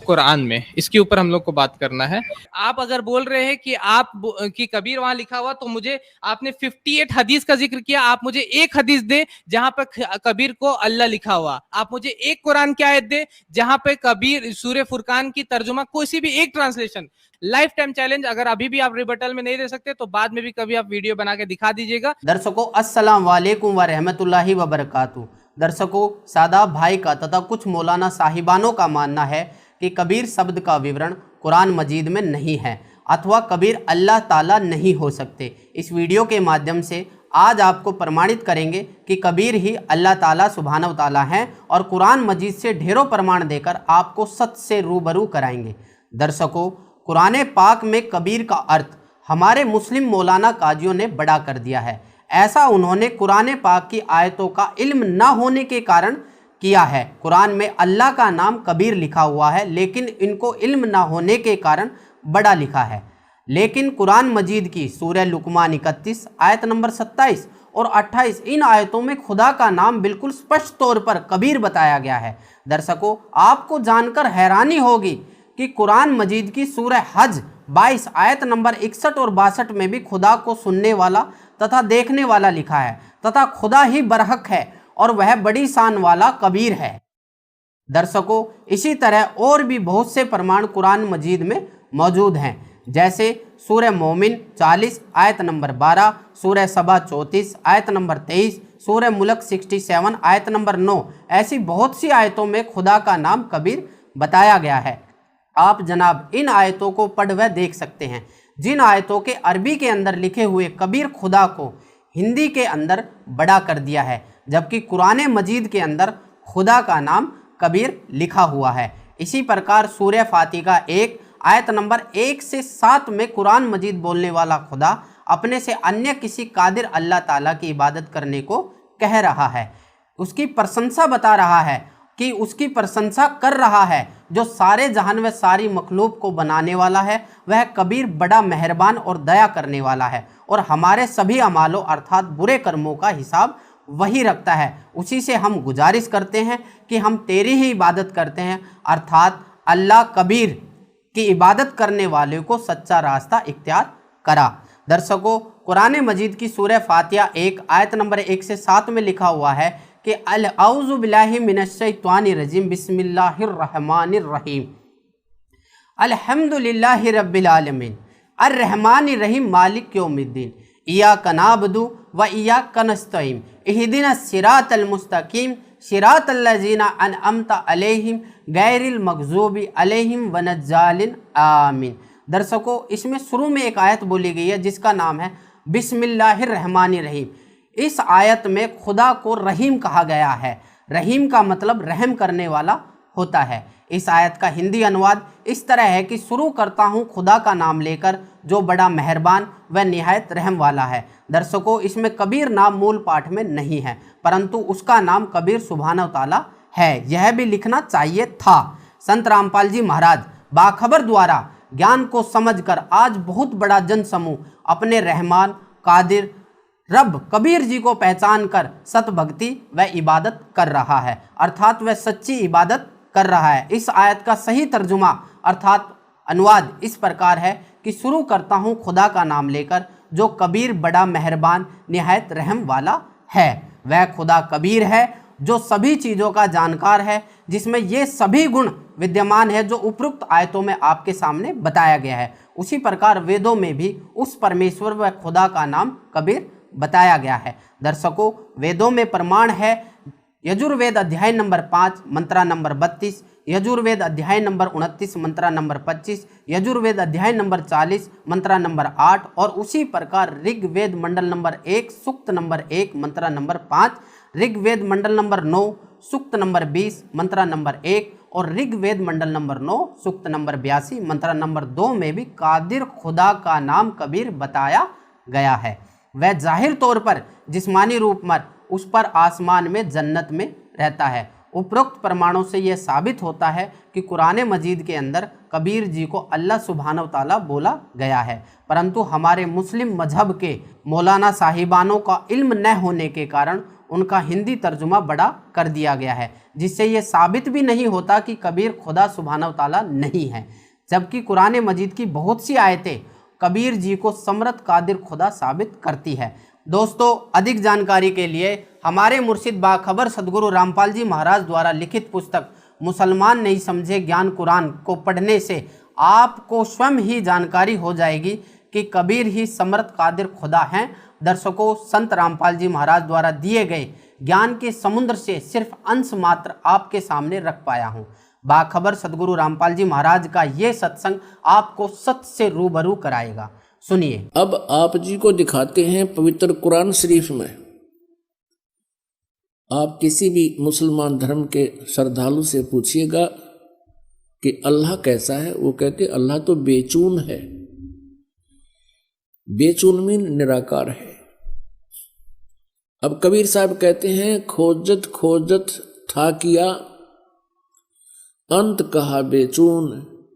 कुरान में, इसके ऊपर हम लोग को बात करना है। आप अगर बोल रहे हैं कि कि कबीर वहां लिखा हुआ, तो मुझे आपने 58 हदीस का जिक्र किया, आप मुझे एक हदीस दे जहां पर कबीर को अल्लाह लिखा हुआ। आप मुझे एक कुरान की आयत दे जहां पे कबीर सूरह फुरकान की तर्जुमा कोई भी एक ट्रांसलेशन। लाइफ टाइम चैलेंज, अगर अभी भी आप रिबटल में नहीं दे सकते तो बाद में भी कभी आप वीडियो बना के दिखा दीजिएगा। दर्शकों अस्सलाम वालेकुम व रहमतुल्लाहि व बरकातुहू। दर्शकों, सादाब भाई का तथा कुछ मौलाना साहिबानों का मानना है कि कबीर शब्द का विवरण कुरान मजीद में नहीं है अथवा कबीर अल्लाह ताला नहीं हो सकते। इस वीडियो के माध्यम से आज आपको प्रमाणित करेंगे कि कबीर ही अल्लाह ताला सुब्हानहू व तआला हैं और कुरान मजीद से ढेरों प्रमाण देकर आपको सच से रूबरू कराएंगे। दर्शकों, कुरान पाक में कबीर का अर्थ हमारे मुस्लिम मौलाना काजियों ने बड़ा कर दिया है। ऐसा उन्होंने कुरान पाक की आयतों का इल्म न होने के कारण किया है। कुरान में अल्लाह का नाम कबीर लिखा हुआ है, लेकिन इनको इल्म न होने के कारण बड़ा लिखा है। लेकिन कुरान मजीद की सूरह लुकमान 31 आयत नंबर 27 और 28 इन आयतों में खुदा का नाम बिल्कुल स्पष्ट तौर पर कबीर बताया गया है। दर्शकों, आपको जानकर हैरानी होगी कि कुरान मजीद की सूरह हज 22 आयत नंबर 61 और 62 में भी खुदा को सुनने वाला तथा देखने वाला लिखा है तथा खुदा ही बरहक है और वह बड़ी शान वाला कबीर है। दर्शकों, इसी तरह और भी बहुत से प्रमाण कुरान मजीद में मौजूद हैं, जैसे सूरह मोमिन 40 आयत नंबर 12, सूरह सबा 34 आयत नंबर 23, सूरह मुल्क 67 आयत नंबर 9। ऐसी बहुत सी आयतों में खुदा का नाम कबीर बताया गया है। आप जनाब इन आयतों को पढ़ व देख सकते हैं। जिन आयतों के अरबी के अंदर लिखे हुए कबीर खुदा को हिंदी के अंदर बड़ा कर दिया है, जबकि कुरान मजीद के अंदर खुदा का नाम कबीर लिखा हुआ है। इसी प्रकार सूरह फातिहा 1 आयत नंबर 1 से 7 में कुरान मजीद बोलने वाला खुदा अपने से अन्य किसी कादिर अल्लाह ताला की इबादत करने को कह रहा है, उसकी प्रशंसा बता रहा है कि उसकी प्रशंसा कर रहा है जो सारे जहान व सारी मखलूक को बनाने वाला है। वह कबीर बड़ा मेहरबान और दया करने वाला है और हमारे सभी अमालों अर्थात बुरे कर्मों का हिसाब वही रखता है। उसी से हम गुजारिश करते हैं कि हम तेरी ही इबादत करते हैं, अर्थात अल्लाह कबीर की इबादत करने वाले को सच्चा रास्ता इख्तियार करा। दर्शकों, कुरान मजीद की सूरह फातिहा 1 आयत नंबर 1 से 7 में लिखा हुआ है कि अऊज़ु बिल्लाहि मिनश्शैतानिर रजीम बिस्मिल्लाहिर रहमानिर रहीम अल्हम्दुलिल्लाहि रब्बिल आलमीन अर्रहमानिर रहीम मालिक यौमिद्दीन इय्याका नअबुदु व इय्याका नस्तईन इहदिनस सिरातल मुस्तकीम सिरातल लज़ीना अनअमता अलैहिम गैरिल मग़ज़ूबि अलैहिम वलद्दालिन आमीन। दर्शकों, इसमें शुरू में एक आयत बोली गई है जिसका नाम है बिस्मिल्लाहिर रहमानिर रहीम। इस आयत में खुदा को रहीम कहा गया है। रहीम का मतलब रहम करने वाला होता है। इस आयत का हिंदी अनुवाद इस तरह है कि शुरू करता हूँ खुदा का नाम लेकर जो बड़ा मेहरबान व निहायत रहम वाला है। दर्शकों, इसमें कबीर नाम मूल पाठ में नहीं है, परंतु उसका नाम कबीर सुब्हानहू तआला है। यह भी लिखना चाहिए था। संत रामपाल जी महाराज बाखबर द्वारा ज्ञान को समझकर आज बहुत बड़ा जन समूह अपने रहमान कादिर रब कबीर जी को पहचान कर सत भक्ति व इबादत कर रहा है, अर्थात वह सच्ची इबादत कर रहा है। इस आयत का सही तर्जुमा अर्थात अनुवाद इस प्रकार है कि शुरू करता हूँ खुदा का नाम लेकर जो कबीर बड़ा मेहरबान निहायत रहम वाला है। वह खुदा कबीर है जो सभी चीज़ों का जानकार है, जिसमें ये सभी गुण विद्यमान है जो उपरोक्त आयतों में आपके सामने बताया गया है। उसी प्रकार वेदों में भी उस परमेश्वर व खुदा का नाम कबीर बताया गया है। दर्शकों, वेदों में प्रमाण है यजुर्वेद अध्याय नंबर 5 मंत्रा नंबर 32, यजुर्वेद अध्याय नंबर 29 मंत्रा नंबर 25, यजुर्वेद अध्याय नंबर 40 मंत्रा नंबर 8 और उसी प्रकार ऋग्वेद मंडल नंबर 1 सूक्त नंबर 1 मंत्रा नंबर 5, ऋग्वेद मंडल नंबर 9 सूक्त नंबर 20 मंत्रा नंबर 1 और ऋग्वेद मंडल नंबर 9 सूक्त नंबर 82 मंत्रा नंबर 2 में भी कादिर खुदा का नाम कबीर बताया गया है। वह जाहिर तौर पर जिस्मानी रूप में उस पर आसमान में जन्नत में रहता है। उपरोक्त प्रमाणों से यह साबित होता है कि कुरान मजीद के अंदर कबीर जी को अल्लाह सुब्हानहू तआला बोला गया है, परंतु हमारे मुस्लिम मजहब के मौलाना साहिबानों का इल्म न होने के कारण उनका हिंदी तर्जुमा बड़ा कर दिया गया है, जिससे ये साबित भी नहीं होता कि कबीर खुदा सुब्हानहू तआला नहीं है, जबकि कुरान मजीद की बहुत सी आयतें कबीर जी को समर्थ कादिर खुदा साबित करती है। दोस्तों, अधिक जानकारी के लिए हमारे मुर्शिद बाखबर सदगुरु रामपाल जी महाराज द्वारा लिखित पुस्तक मुसलमान नहीं समझे ज्ञान कुरान को पढ़ने से आपको स्वयं ही जानकारी हो जाएगी कि कबीर ही समर्थ कादिर खुदा हैं। दर्शकों, संत रामपाल जी महाराज द्वारा दिए गए ज्ञान के समुद्र से सिर्फ अंश मात्र आपके सामने रख पाया हूँ। बाखबर सदगुरु रामपाल जी महाराज का ये सत्संग आपको सत्य से रूबरू कराएगा। सुनिए। अब आप जी को दिखाते हैं पवित्र कुरान शरीफ में। आप किसी भी मुसलमान धर्म के श्रद्धालु से पूछिएगा कि अल्लाह कैसा है, वो कहते अल्लाह तो बेचून है। बेचून मीन निराकार है। अब कबीर साहब कहते हैं खोजत खोजत था किया अंत कहा बेचून,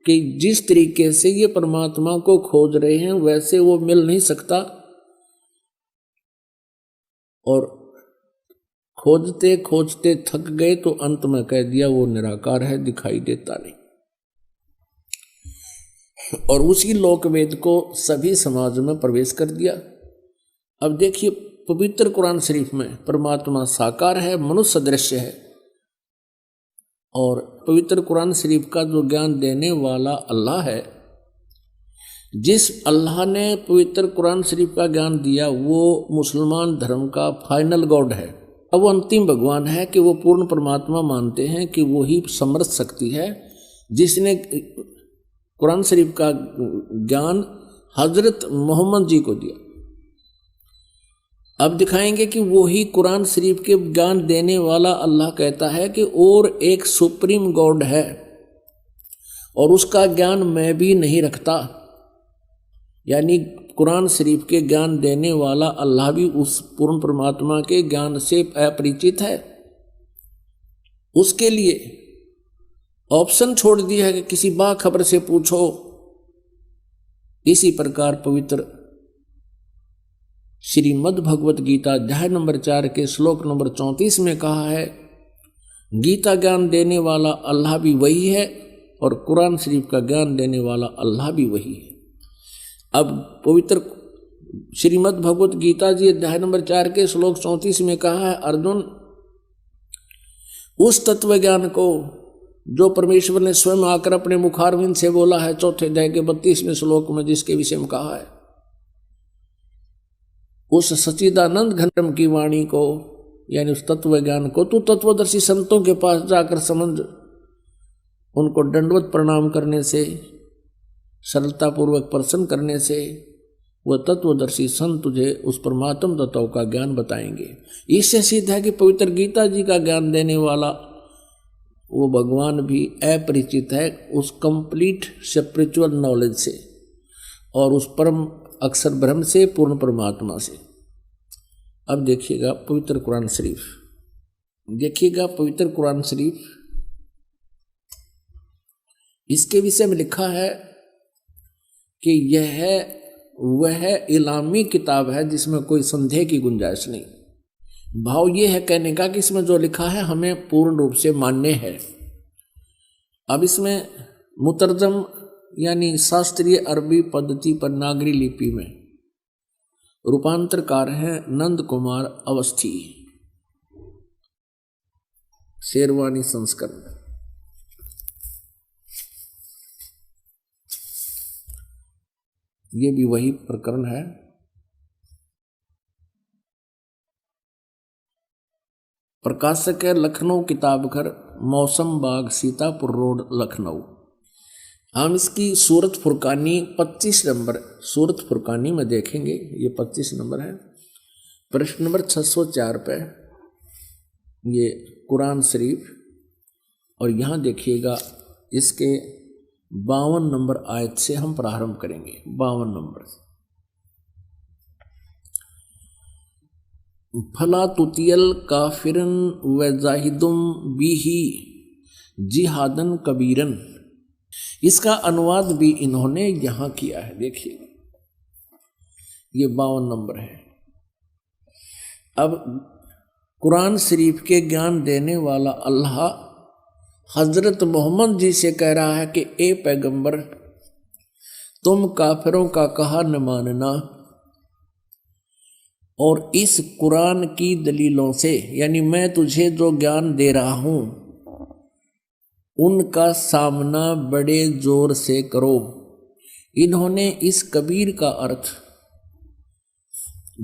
कि जिस तरीके से ये परमात्मा को खोज रहे हैं वैसे वो मिल नहीं सकता, और खोजते खोजते थक गए तो अंत में कह दिया वो निराकार है, दिखाई देता नहीं। और उसी लोकवेद को सभी समाज में प्रवेश कर दिया। अब देखिए पवित्र कुरान शरीफ में परमात्मा साकार है, मनुष्य सदृश है, और पवित्र कुरान शरीफ का जो ज्ञान देने वाला अल्लाह है, जिस अल्लाह ने पवित्र कुरान शरीफ का ज्ञान दिया वो मुसलमान धर्म का फाइनल गॉड है। अब वो अंतिम भगवान है कि वो पूर्ण परमात्मा मानते हैं कि वो ही समर्थ शक्ति है जिसने कुरान शरीफ का ज्ञान हजरत मोहम्मद जी को दिया। अब दिखाएंगे कि वो ही कुरान शरीफ के ज्ञान देने वाला अल्लाह कहता है कि और एक सुप्रीम गॉड है और उसका ज्ञान मैं भी नहीं रखता, यानी कुरान शरीफ के ज्ञान देने वाला अल्लाह भी उस पूर्ण परमात्मा के ज्ञान से अपरिचित है। उसके लिए ऑप्शन छोड़ दिया है कि किसी बाखबर से पूछो। इसी प्रकार पवित्र श्रीमद् भगवत गीता अध्याय नंबर 4 के श्लोक नंबर 34 में कहा है गीता ज्ञान देने वाला अल्लाह भी वही है और कुरान शरीफ का ज्ञान देने वाला अल्लाह भी वही है। अब पवित्र श्रीमद् भगवत गीता जी अध्याय नंबर 4 के श्लोक 34 में कहा है अर्जुन, उस तत्व ज्ञान को जो परमेश्वर ने स्वयं आकर अपने मुखारविंद से बोला है, चौथे अध्याय के 32वें श्लोक में जिसके विषय में कहा है, उस सच्चिदानंद घनम की वाणी को यानी उस तत्व ज्ञान को तू तत्वदर्शी संतों के पास जाकर समझ, उनको दंडवत प्रणाम करने से, सरलता पूर्वक प्रसन्न करने से वह तत्वदर्शी संत तुझे उस परमात्म तत्व का ज्ञान बताएंगे। इससे सिद्ध है कि पवित्र गीता जी का ज्ञान देने वाला वो भगवान भी अपरिचित है उस कंप्लीट स्पिरिचुअल नॉलेज से और उस परम अक्षर ब्रह्म से, पूर्ण परमात्मा से। अब देखिएगा पवित्र कुरान शरीफ, देखिएगा पवित्र कुरान शरीफ, इसके विषय में लिखा है कि यह वह इलामी किताब है जिसमें कोई संदेह की गुंजाइश नहीं। भाव ये है कहने का कि इसमें जो लिखा है हमें पूर्ण रूप से मान्य है। अब इसमें मुतरजम यानी शास्त्रीय अरबी पद्धति पर नागरी लिपि में रूपांतरकार हैं नंद कुमार अवस्थी, शेरवानी संस्करण। ये भी वही प्रकरण है। प्रकाशक है लखनऊ किताबघर, मौसम बाग, सीतापुर रोड, लखनऊ। हम इसकी सूरत फुरकानी 25 नंबर सूरत फुरकानी में देखेंगे, ये 25 नंबर है। प्रश्न नंबर 604 पे ये कुरान शरीफ, और यहाँ देखिएगा इसके 52 नंबर आयत से हम प्रारंभ करेंगे। 52 नंबर, फला तुतियल काफिरन व जाहिदुम बिही जिहादन कबीरन। इसका अनुवाद भी इन्होंने यहां किया है। देखिए ये 52 नंबर है। अब कुरान शरीफ के ज्ञान देने वाला अल्लाह हजरत मोहम्मद जी से कह रहा है कि ए पैगंबर, तुम काफिरों का कहा न मानना और इस कुरान की दलीलों से, यानी मैं तुझे जो ज्ञान दे रहा हूं उनका सामना बड़े जोर से करो। इन्होंने इस कबीर का अर्थ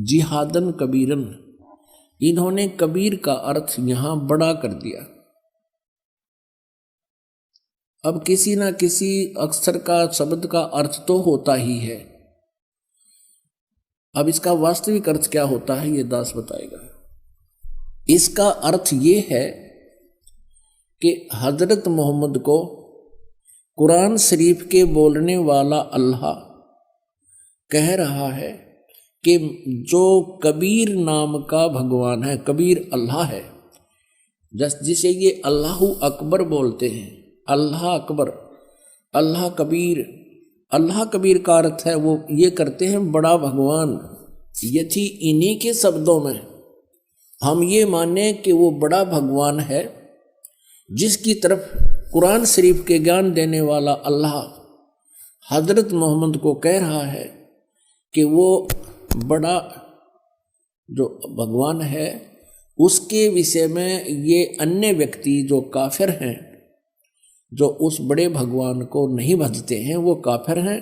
जिहादन कबीरन, इन्होंने कबीर का अर्थ यहां बड़ा कर दिया। अब किसी ना किसी अक्षर का शब्द का अर्थ तो होता ही है। अब इसका वास्तविक अर्थ क्या होता है ये दास बताएगा। इसका अर्थ ये है कि हजरत मोहम्मद को कुरान शरीफ के बोलने वाला अल्लाह कह रहा है कि जो कबीर नाम का भगवान है, कबीर अल्लाह है, जिसे ये अल्लाहु अकबर बोलते हैं, अल्लाह अकबर, अल्लाह कबीर। अल्लाह कबीर का अर्थ है वो ये करते हैं बड़ा भगवान। यदि इन्हीं के शब्दों में हम ये माने कि वो बड़ा भगवान है, जिसकी तरफ कुरान शरीफ के ज्ञान देने वाला अल्लाह हजरत मोहम्मद को कह रहा है कि वो बड़ा जो भगवान है, उसके विषय में ये अन्य व्यक्ति जो काफिर हैं, जो उस बड़े भगवान को नहीं भजते हैं, वो काफिर हैं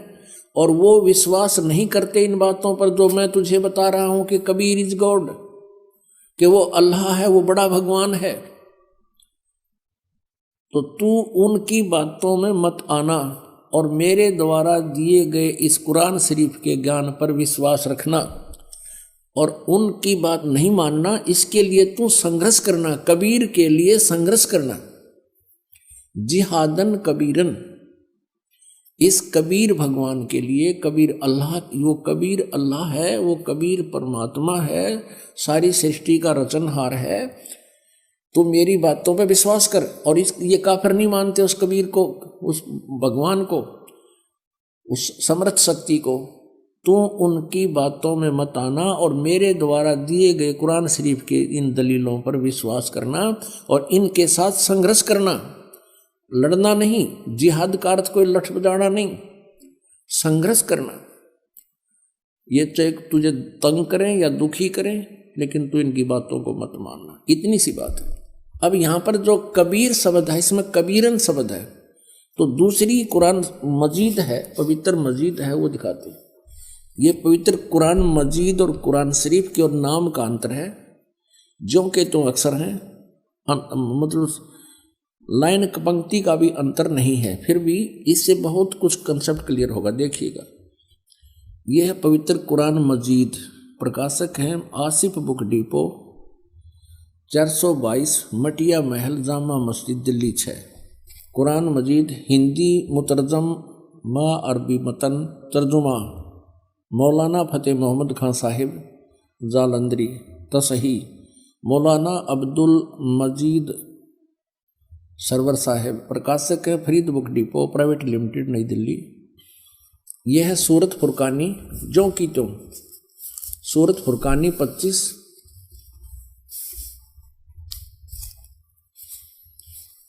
और वो विश्वास नहीं करते इन बातों पर जो मैं तुझे बता रहा हूं कि कबीर इज गॉड, कि वो अल्लाह है, वो बड़ा भगवान है। तो तू उनकी बातों में मत आना और मेरे द्वारा दिए गए इस कुरान शरीफ के ज्ञान पर विश्वास रखना और उनकी बात नहीं मानना। इसके लिए तू संघर्ष करना, कबीर के लिए संघर्ष करना, जिहादन कबीरन, इस कबीर भगवान के लिए। कबीर अल्लाह, वो कबीर अल्लाह है, वो कबीर परमात्मा है, सारी सृष्टि का रचनहार है। तो मेरी बातों पे विश्वास कर। और ये काफिर नहीं मानते उस कबीर को, उस भगवान को, उस समर्थ शक्ति को। तू उनकी बातों में मत आना और मेरे द्वारा दिए गए कुरान शरीफ के इन दलीलों पर विश्वास करना और इनके साथ संघर्ष करना, लड़ना नहीं। जिहाद का अर्थ कोई लठ बजाना नहीं, संघर्ष करना। ये चाहे तुझे तंग करें या दुखी करें, लेकिन तू इनकी बातों को मत मानना। इतनी सी बात है। अब यहां पर जो कबीर शब्द है, इसमें कबीरन शब्द है, तो दूसरी कुरान मजीद है, पवित्र मजीद है, वो दिखाते हैं। ये पवित्र कुरान मजीद और कुरान शरीफ के और नाम का अंतर है, जो के तो अक्सर हैं, मतलब लाइन पंक्ति का भी अंतर नहीं है, फिर भी इससे बहुत कुछ कंसेप्ट क्लियर होगा। देखिएगा, यह है पवित्र कुरान मजीद, प्रकाशक हैं आसिफ बुक डिपो, 422 मटिया महल, जामा मस्जिद, दिल्ली 6। कुरान मजीद हिंदी मुतरजम मा अरबी मतन, तर्जुमा मौलाना फतेह मोहम्मद खान साहिब जालंधरी, तसही मौलाना अब्दुल मजीद सरवर साहिब, प्रकाशक है Farid book depot private limited, नई दिल्ली। यह है सूरत फुरकानी, जो की त्यों सूरत फुरकानी 25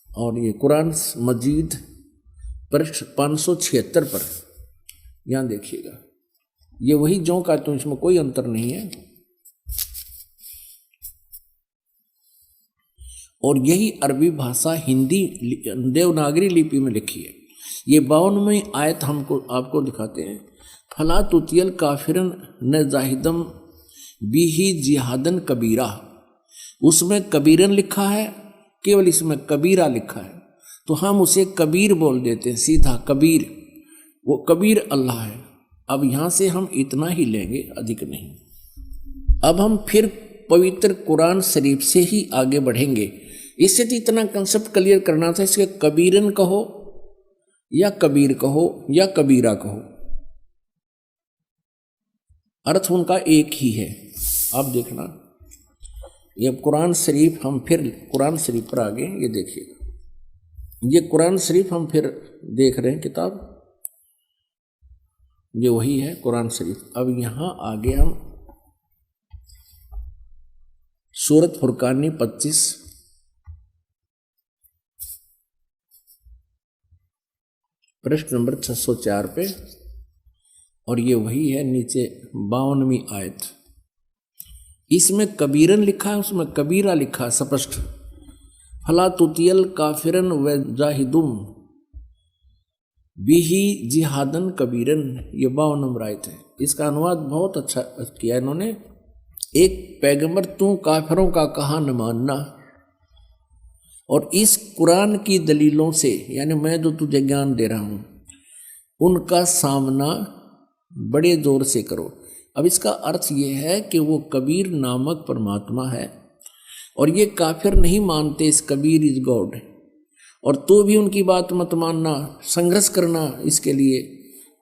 और ये कुरान मजीद पृष्ठ 576 पर, यहां देखिएगा। ये वही जो का त्यों, इसमें कोई अंतर नहीं है। और यही अरबी भाषा हिंदी देवनागरी लिपि में लिखी है। ये 52वें आयत हमको आपको दिखाते हैं। फला तुतियल काफिरन न जाहिदम बिही जिहादन कबीरा, उसमें कबीरन लिखा है, केवल इसमें कबीरा लिखा है, तो हम उसे कबीर बोल देते हैं, सीधा कबीर। वो कबीर अल्लाह है। अब यहां से हम इतना ही लेंगे, अधिक नहीं। अब हम फिर पवित्र कुरान शरीफ से ही आगे बढ़ेंगे। इससे तो इतना कंसेप्ट क्लियर करना था, इसके कबीरन कहो या कबीर कहो या कबीरा कहो, अर्थ उनका एक ही है। अब देखना, ये कुरान शरीफ, हम फिर कुरान शरीफ पर आगे, ये देखिएगा, ये कुरान शरीफ हम फिर देख रहे हैं किताब, ये वही है कुरान शरीफ। अब यहां आगे हम सूरत फुरकानी 25 पृष्ठ नंबर 604 पे, और ये वही है नीचे 52वीं आयत। इसमें कबीरन लिखा है, उसमें कबीरा लिखा है स्पष्ट। फला तुतियल काफिरन व जाहिदुम बिही जिहादन कबीरन, ये 52 नंबर आयत है। इसका अनुवाद बहुत अच्छा किया इन्होंने। एक पैगंबर तू काफिरों का कहा न मानना, और इस कुरान की दलीलों से, यानी मैं जो तुझे ज्ञान दे रहा हूं, उनका सामना बड़े जोर से करो। अब इसका अर्थ ये है कि वो कबीर नामक परमात्मा है, और ये काफिर नहीं मानते इस कबीर इज गॉड, और तो भी उनकी बात मत मानना, संघर्ष करना इसके लिए।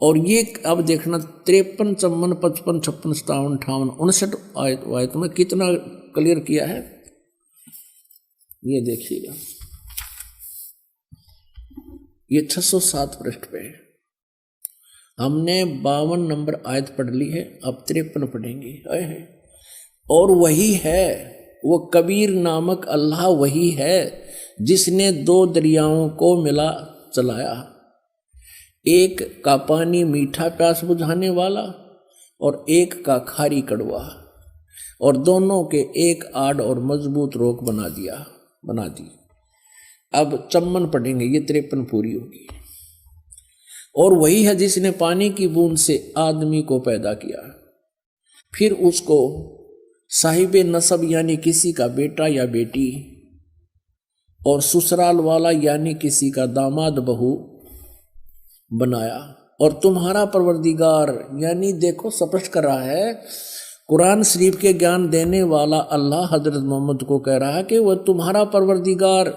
और ये अब देखना 53, 54, 55, 56, 57, 58, 59 आयत में कितना क्लियर किया है, ये देखिएगा। ये 607 पृष्ठ पे है। हमने 52 नंबर आयत पढ़ ली है, अब 53 पढ़ेंगे। और वही है वो कबीर नामक अल्लाह, वही है जिसने 2 दरियाओं को मिला चलाया, एक का पानी मीठा प्यास बुझाने वाला और एक का खारी कड़वा, और दोनों के एक आड़ और मजबूत रोक बना दी। अब 54 पढ़ेंगे, ये 53 पूरी होगी। और वही है जिसने पानी की बूंद से आदमी को पैदा किया, फिर उसको साहिबे नसब यानी किसी का बेटा या बेटी, और ससुराल वाला यानी किसी का दामाद बहू बनाया। और तुम्हारा परवरदिगार, यानी देखो स्पष्ट कर रहा है, कुरान शरीफ के ज्ञान देने वाला अल्लाह हजरत मोहम्मद को कह रहा है कि वह तुम्हारा परवरदिगार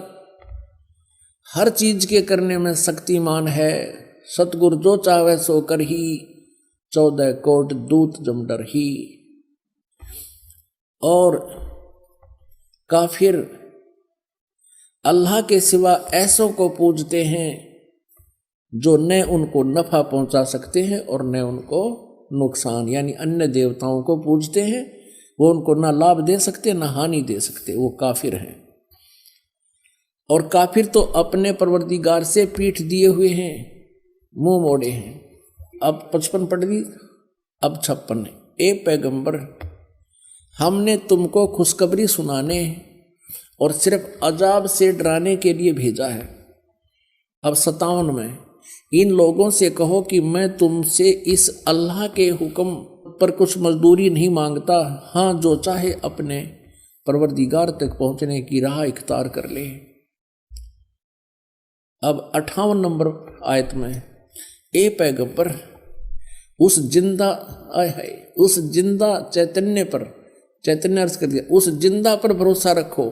हर चीज के करने में शक्तिमान है, सतगुरु जो चाहे सो कर ही, 14 कोट दूत जमडर ही। और काफिर अल्लाह के सिवा ऐसों को पूजते हैं जो न उनको नफा पहुंचा सकते हैं और न उनको नुकसान, यानी अन्य देवताओं को पूजते हैं, वो उनको ना लाभ दे सकते ना हानि दे सकते, वो काफिर हैं। और काफिर तो अपने परवरदिगार से पीठ दिए हुए हैं, मुंह मोड़े हैं। अब 55 पढ़ ली, अब 56। ए पैगंबर, हमने तुमको खुशखबरी सुनाने और सिर्फ अजाब से डराने के लिए भेजा है। अब 57 में, इन लोगों से कहो कि मैं तुमसे इस अल्लाह के हुक्म पर कुछ मजदूरी नहीं मांगता, हाँ जो चाहे अपने परवरदिगार तक पहुंचने की राह इख्तियार कर ले। अब 58 नंबर आयत में, ए पैगंबर, उस जिंदा चैतन्य पर, चैतन्य अर्थ कर दिया, उस जिंदा पर भरोसा रखो,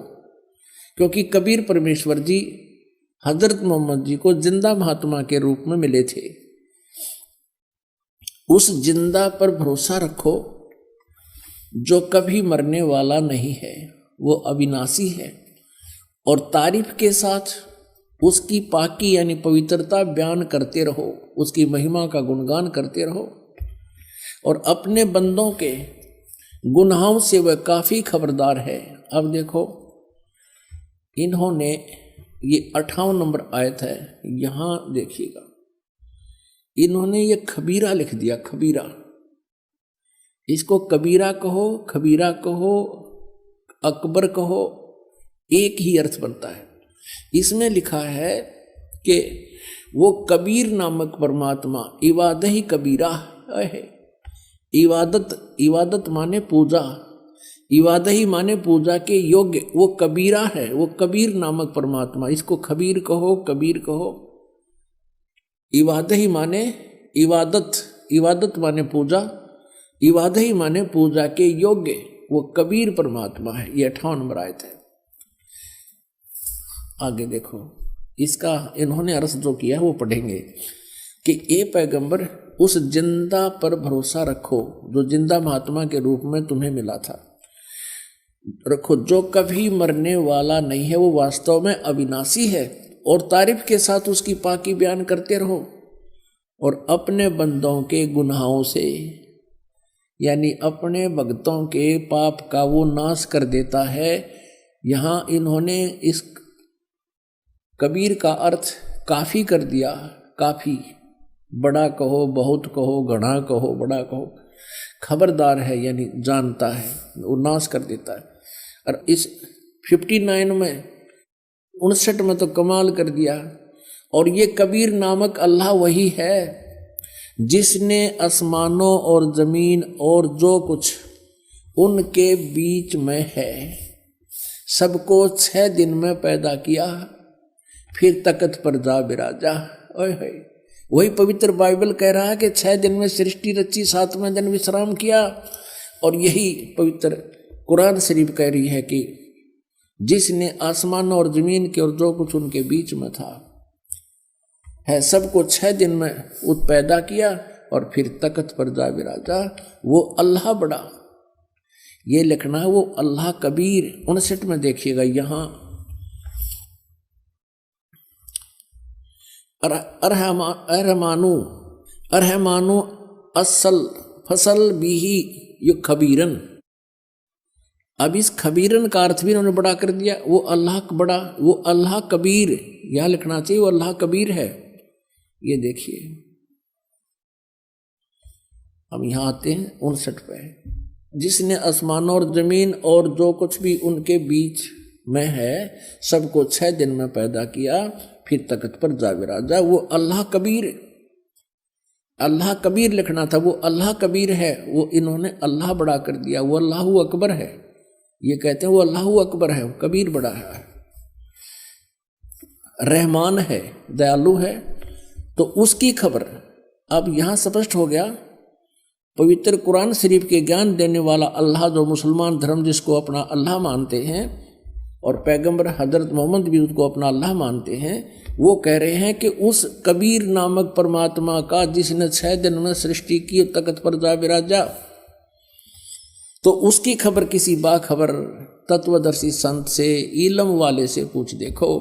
क्योंकि कबीर परमेश्वर जी हजरत मोहम्मद जी को जिंदा महात्मा के रूप में मिले थे। उस जिंदा पर भरोसा रखो जो कभी मरने वाला नहीं है, वो अविनाशी है। और तारीफ के साथ उसकी पाकी यानी पवित्रता बयान करते रहो, उसकी महिमा का गुणगान करते रहो, और अपने बंदों के गुनाहों से वह काफी खबरदार है। अब देखो, इन्होंने ये 58 नंबर आयत है, यहां देखिएगा, इन्होंने ये खबीरा लिख दिया, खबीरा। इसको कबीरा कहो, खबीरा कहो, अकबर कहो, एक ही अर्थ बनता है। इसमें लिखा है कि वो कबीर नामक परमात्मा इबादत ही कबीरा है। इबादत माने पूजा, इबादत ही माने पूजा के योग्य, वो कबीरा है, वो कबीर नामक परमात्मा। इसको खबीर कहो, कबीर कहो। इबादत ही माने इबादत माने पूजा, इबादत ही माने पूजा के योग्य, वो कबीर परमात्मा है। ये 58 नंबर आयत है। आगे देखो, इसका इन्होंने अर्थ जो किया वो पढ़ेंगे कि ए पैगंबर, उस जिंदा पर भरोसा रखो जो जिंदा महात्मा के रूप में तुम्हें मिला था, रखो, जो कभी मरने वाला नहीं है, वो वास्तव में अविनाशी है। और तारीफ के साथ उसकी पाकी बयान करते रहो, और अपने बंदों के गुनाहों से यानी अपने भक्तों के पाप का वो नाश कर देता है। यहाँ इन्होंने इस कबीर का अर्थ काफ़ी कर दिया। काफ़ी, बड़ा कहो, बहुत कहो, घना कहो, बड़ा कहो, खबरदार है यानी जानता है, वो नाश कर देता है। और इस 59 में 59 में तो कमाल कर दिया। और ये कबीर नामक अल्लाह वही है जिसने आसमानों और जमीन और जो कुछ उनके बीच में है सबको 6 दिन में पैदा किया, फिर तख्त पर जा बिराजा। ओए वही पवित्र बाइबल कह रहा है कि 6 दिन में सृष्टि रची, 7वें दिन विश्राम किया। और यही पवित्र कुरान शरीफ कह रही है कि जिसने आसमान और जमीन के और जो कुछ उनके बीच में था है सबको 6 दिन में पैदा किया और फिर तख्त पर जा बिराजा। वो अल्लाह बड़ा, ये लिखना है वो अल्लाह कबीर। 59 में देखिएगा यहाँ अरहमानु असल फसल बीही यु खबीरन। अब इस खबीरन का अर्थ भी उन्होंने बड़ा कर दिया। वो अल्लाह बड़ा, वो अल्लाह कबीर, यहां लिखना चाहिए वो अल्लाह कबीर है। ये देखिए, हम यहां आते हैं 59 पे। जिसने आसमान और जमीन और जो कुछ भी उनके बीच में है सबको 6 दिन में पैदा किया, फिर तख्त पर जा बिराजा। वो अल्लाह कबीर, अल्लाह कबीर लिखना था, वो अल्लाह कबीर है। वो इन्होंने अल्लाह बड़ा कर दिया, वो अल्लाह अकबर है। ये कहते हैं वो अल्लाह अकबर है, वो कबीर बड़ा है। रहमान है, दयालु है। तो उसकी खबर अब यहां स्पष्ट हो गया। पवित्र कुरान शरीफ के ज्ञान देने वाला अल्लाह, जो मुसलमान धर्म जिसको अपना अल्लाह मानते हैं और पैगंबर हजरत मोहम्मद भी उसको अपना अल्लाह मानते हैं, वो कह रहे हैं कि उस कबीर नामक परमात्मा का जिसने 6 दिन में सृष्टि की, तख्त पर जा बिराजा, तो उसकी खबर किसी बाखबर तत्वदर्शी संत से, इल्म वाले से पूछ देखो।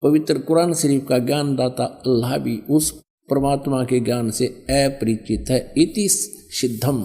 पवित्र कुरान शरीफ का ज्ञानदाता अल्लाह भी उस परमात्मा के ज्ञान से अपरिचित है। इति सिद्धम।